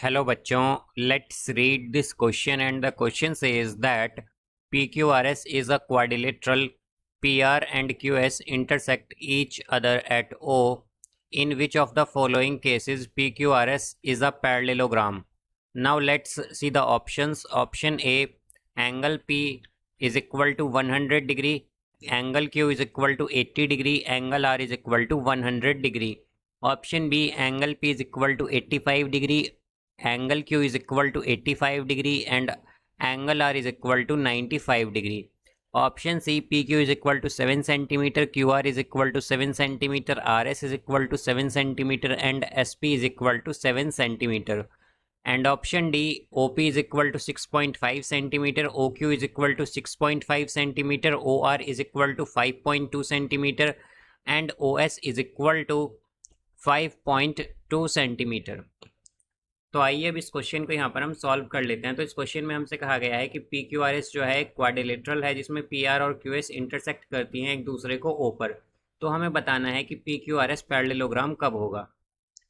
Hello बच्चों, let's read this question and the question says that PQRS is a quadrilateral. PR and QS intersect each other at O. In which of the following cases PQRS is a parallelogram? Now let's see the options. Option A, angle P is equal to 100 degree, angle Q is equal to 80 degree, angle R is equal to 100 degree. Option B, angle P is equal to 85 degree, angle Q is equal to 85 degree and angle R is equal to 95 degree. Option C, PQ is equal to 7 centimeter, QR is equal to 7 centimeter, RS is equal to 7 centimeter and SP is equal to 7 centimeter. And option D, OP is equal to 6.5 centimeter, OQ is equal to 6.5 centimeter, OR is equal to 5.2 centimeter and OS is equal to 5.2 centimeter. तो आइए अब इस question को यहाँ पर हम solve कर लेते हैं। तो इस क्वेश्चन में हमसे कहा गया है कि PQRS जो है क्वाड्रिलेटरल है, जिसमें PR और QS इंटरसेक्ट करती हैं एक दूसरे को O पर। तो हमें बताना है कि PQRS पैरेललोग्राम कब होगा।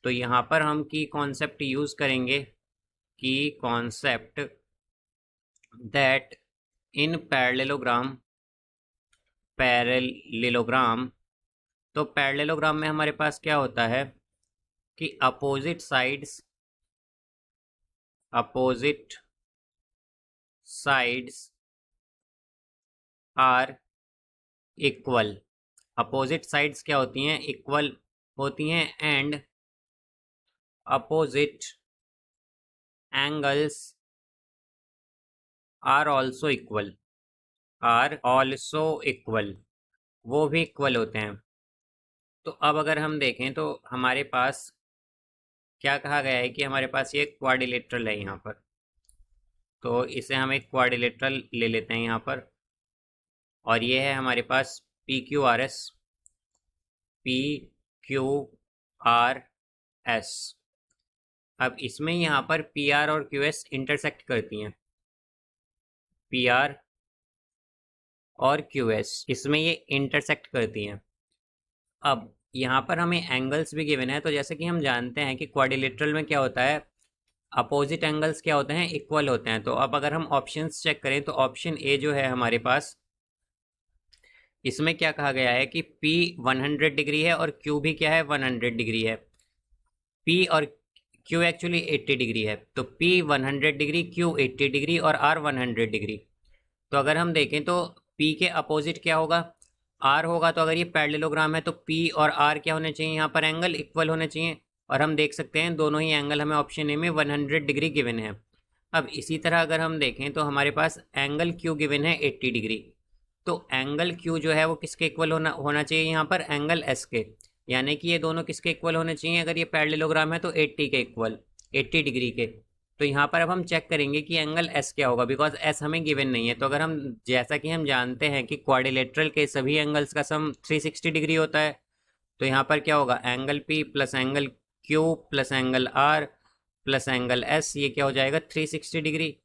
तो यहाँ पर हम की कॉन्सेप्ट यूज़ करेंगे, की कॉन्सेप्ट दैट इन पैरेललोग्राम तो पैरेललोग्राम में हमारे पास क्या होता है कि opposite sides are equal. Opposite sides क्या होती हैं? इक्वल होती हैं। And opposite angles are also equal, वो भी इक्वल होते हैं। तो अब अगर हम देखें तो हमारे पास क्या कहा गया है कि हमारे पास ये क्वाड्रिलेटरल है यहाँ पर। तो इसे हम एक क्वाड्रिलेटरल ले लेते हैं यहाँ पर, और ये है हमारे पास PQRS। अब इसमें यहाँ पर PR और QS इंटरसेक्ट करती हैं। PR और QS इसमें ये इंटरसेक्ट करती हैं। अब यहाँ पर हमें एंगल्स भी गिवन है। तो जैसे कि हम जानते हैं कि क्वाड्रिलेटरल में क्या होता है, अपोजिट एंगल्स क्या होते हैं? इक्वल होते हैं। तो अब अगर हम ऑप्शंस चेक करें तो ऑप्शन ए जो है हमारे पास, इसमें क्या कहा गया है कि P 100 डिग्री है और Q भी क्या है? 100 डिग्री है। P और Q एक्चुअली 80 डिग्री है। तो P 100 डिग्री, Q 80 डिग्री और R 100 डिग्री। तो अगर हम देखें तो P के अपोजिट क्या होगा? R होगा। तो अगर ये पैरेललोग्राम है तो P और R क्या होने चाहिए? यहाँ पर एंगल इक्वल होने चाहिए। और हम देख सकते हैं दोनों ही एंगल हमें ऑप्शन ए में 100 डिग्री गिवन है। अब इसी तरह अगर हम देखें तो हमारे पास एंगल Q गिवन है 80 डिग्री। तो एंगल Q जो है वो किसके इक्वल होना चाहिए? यहाँ पर एंगल S के। यानी कि ये दोनों किसके इक्वल होने चाहिए? अगर ये पैरेललोग्राम है तो 80 के इक्वल, 80 डिग्री के। तो यहाँ पर अब हम चेक करेंगे कि एंगल S क्या होगा, बिकॉज S हमें गिवन नहीं है। तो अगर हम, जैसा कि हम जानते हैं कि क्वाड्रिलेटरल के सभी एंगल्स का सम 360 डिग्री होता है, तो यहाँ पर क्या होगा? Angle P plus angle Q plus angle R plus angle S, ये क्या हो जाएगा? 360 डिग्री।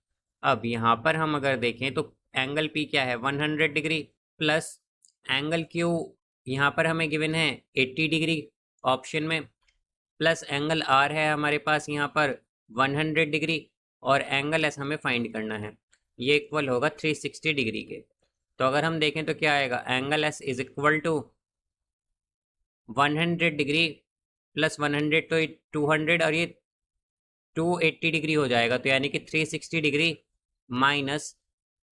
अब यहाँ पर हम अगर देखें तो एंगल P क्या है? 100 डिग्री प्लस एंगल Q यहाँ पर हमें गिवन है 80 डिग्री ऑप्शन में, प्लस एंगल R है हमारे पास यहाँ पर 100 डिग्री, और एंगल S हमें फाइंड करना है। ये इक्वल होगा 360 डिग्री के। तो अगर हम देखें तो क्या आएगा? Angle S is equal to 100 degree plus 100 तो 200, और ये 280 डिग्री हो जाएगा। तो यानी कि 360 डिग्री माइनस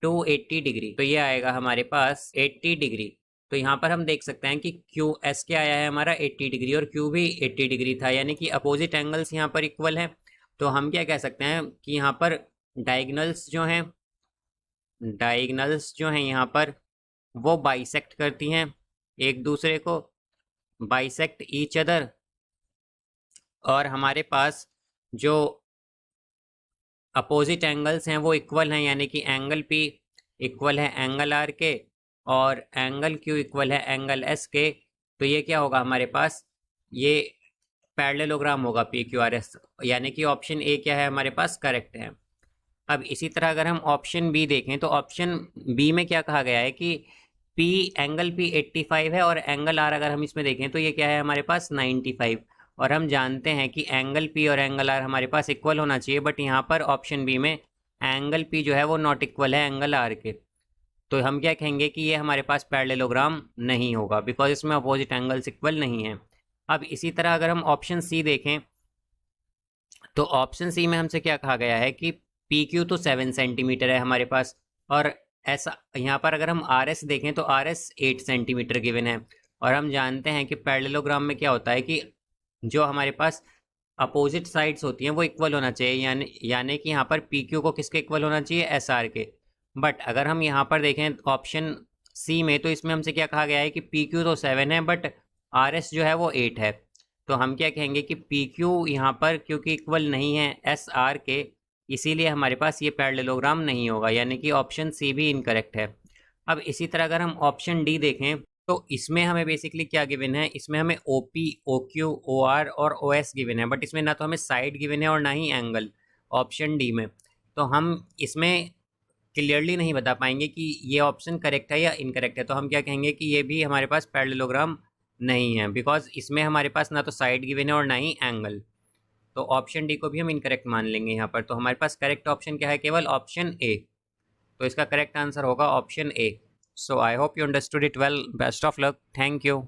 280 डिग्री, तो ये आएगा हमारे पास 80 डिग्री। तो यहाँ पर हम देख सकते हैं कि QS क्या आया है हमारा? 80 डिग्री, और Q भी 80 डिग्री था। यानी कि अपोजिट एंगल्स यहाँ पर इक्वल हैं। तो हम क्या कह सकते हैं कि यहाँ पर डायगोनल्स जो हैं यहाँ पर वो बाइसेक्ट करती हैं एक दूसरे को, बाइसेक्ट ईच अदर। और हमारे पास जो अपोजिट एंगल्स हैं वो इक्वल हैं, यानी कि एंगल P इक्वल है एंगल R के और एंगल Q इक्वल है एंगल S के। तो ये क्या होगा हमारे पास? ये पैरेललोग्राम होगा PQRS, यानी कि ऑप्शन ए क्या है हमारे पास? करेक्ट है। अब इसी तरह अगर हम ऑप्शन बी देखें तो ऑप्शन बी में क्या कहा गया है कि एंगल P 85 है और एंगल R अगर हम इसमें देखें तो ये क्या है हमारे पास? 95। और हम जानते हैं कि एंगल पी और एंगल आर हमारे पास इक्वल होना चाहिए, बट यहाँ पर ऑप्शन बी में एंगल पी जो है वो नॉट इक्वल है एंगल आर के। तो हम क्या कहेंगे कि ये हमारे पास पैरेललोग्राम नहीं होगा, बिकॉज इसमें अपोजिट एंगल्स इक्वल नहीं है। अब इसी तरह अगर हम ऑप्शन सी देखें तो ऑप्शन सी में हमसे क्या कहा गया है कि पी क्यू तो 7 सेंटीमीटर है हमारे पास, और ऐसा यहाँ पर अगर हम आर एस देखें तो आर एस 8 सेंटीमीटर गिवन है। और हम जानते हैं कि पैरेललोग्राम में क्या होता है कि जो हमारे पास अपोजिट साइड्स होती हैं वो इक्वल होना चाहिए, यानी कि यहाँ पर पी क्यू को किसके इक्वल होना चाहिए, एस आर के। बट अगर हम यहाँ पर देखें ऑप्शन सी में तो इसमें हमसे क्या कहा गया है कि पी क्यू तो 7 है बट आर एस जो है वो 8 है। तो हम क्या कहेंगे कि पी क्यू यहाँ पर क्योंकि इक्वल नहीं है एस आर के, इसीलिए हमारे पास ये पैरेललोग्राम नहीं होगा, यानी कि ऑप्शन सी भी इनकरेक्ट है। अब इसी तरह अगर हम ऑप्शन डी देखें तो इसमें हमें बेसिकली क्या गिवन है, इसमें हमें O P, O Q, O R और ओ एस गिवन है, बट इसमें ना तो हमें साइड गिवन है और ना ही एंगल ऑप्शन डी में। तो हम इसमें क्लियरली नहीं बता पाएंगे कि ये ऑप्शन करेक्ट है या इनकरेक्ट है। तो हम क्या कहेंगे कि ये भी हमारे पास पैरेललोग्राम नहीं है, बिकॉज इसमें हमारे पास ना तो साइड गिवन है और ना ही एंगल। तो ऑप्शन डी को भी हम इनकरेक्ट मान लेंगे यहाँ पर। तो हमारे पास करेक्ट ऑप्शन क्या है, केवल ऑप्शन ए। तो इसका करेक्ट आंसर होगा option A. So I hope you understood it well. Best of luck. Thank you.